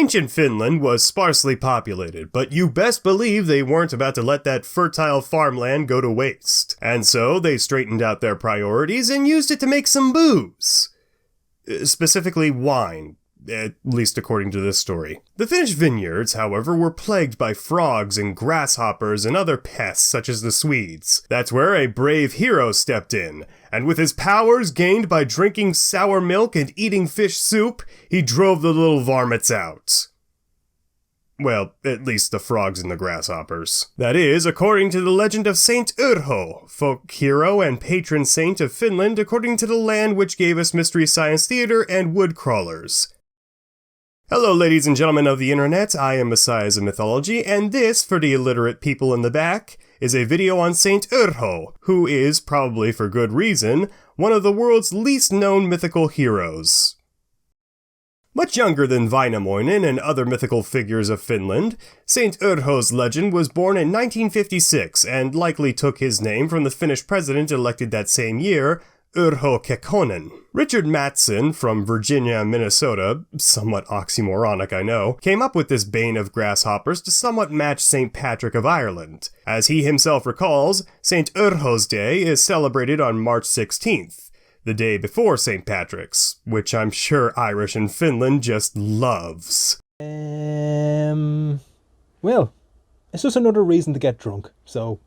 Ancient Finland was sparsely populated, but you best believe they weren't about to let that fertile farmland go to waste. And so they straightened out their priorities and used it to make some booze. Specifically wine, at least according to this story. The Finnish vineyards, however, were plagued by frogs and grasshoppers and other pests such as the Swedes. That's where a brave hero stepped in, and with his powers gained by drinking sour milk and eating fish soup, he drove the little varmints out. Well, at least the frogs and the grasshoppers. That is, according to the legend of Saint Urho, folk hero and patron saint of Finland, according to the land which gave us Mystery Science Theater and wood crawlers. Hello ladies and gentlemen of the internet, I am Messiahs of Mythology, and this, for the illiterate people in the back, is a video on Saint Urho, who is, probably for good reason, one of the world's least known mythical heroes. Much younger than Väinämöinen and other mythical figures of Finland, Saint Urho's legend was born in 1956 and likely took his name from the Finnish president elected that same year, Urho Kekkonen. Richard Matheson from Virginia, Minnesota, somewhat oxymoronic I know, came up with this bane of grasshoppers to somewhat match St. Patrick of Ireland. As he himself recalls, St. Urho's Day is celebrated on March 16th, the day before St. Patrick's, which I'm sure Irish and Finland just loves. Well, it's just another reason to get drunk, so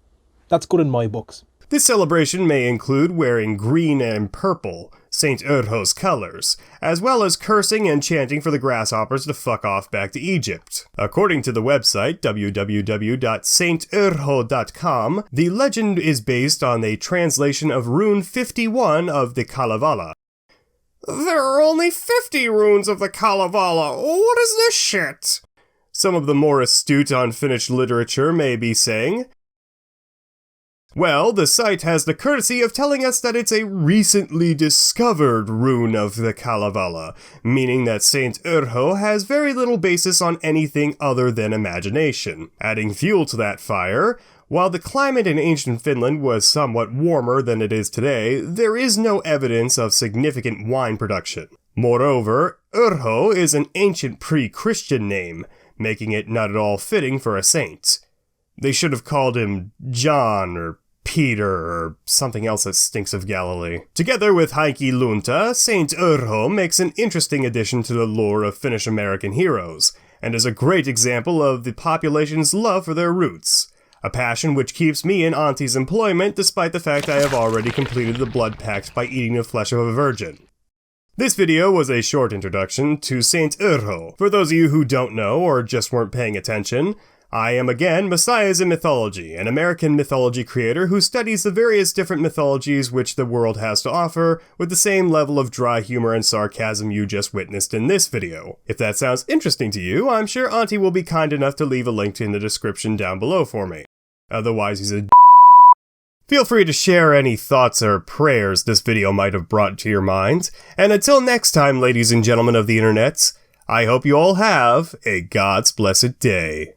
that's good in my books. This celebration may include wearing green and purple, St. Urho's colors, as well as cursing and chanting for the grasshoppers to fuck off back to Egypt. According to the website www.sainturho.com, the legend is based on a translation of Rune 51 of the Kalevala. There are only 50 runes of the Kalevala. What is this shit? Some of the more astute on Finnish literature may be saying. Well, the site has the courtesy of telling us that it's a recently discovered rune of the Kalevala, meaning that Saint Urho has very little basis on anything other than imagination. Adding fuel to that fire, while the climate in ancient Finland was somewhat warmer than it is today, there is no evidence of significant wine production. Moreover, Urho is an ancient pre-Christian name, making it not at all fitting for a saint. They should have called him John or Peter, or something else that stinks of Galilee. Together with Heikki Lunta, Saint Urho makes an interesting addition to the lore of Finnish-American heroes, and is a great example of the population's love for their roots. A passion which keeps me in Auntie's employment despite the fact I have already completed the blood pact by eating the flesh of a virgin. This video was a short introduction to Saint Urho. For those of you who don't know or just weren't paying attention, I am again Messiahs in Mythology, an American mythology creator who studies the various different mythologies which the world has to offer with the same level of dry humor and sarcasm you just witnessed in this video. If that sounds interesting to you, I'm sure Auntie will be kind enough to leave a link in the description down below for me. Otherwise he's a Feel free to share any thoughts or prayers this video might have brought to your mind, and until next time, ladies and gentlemen of the internets, I hope you all have a God's blessed day.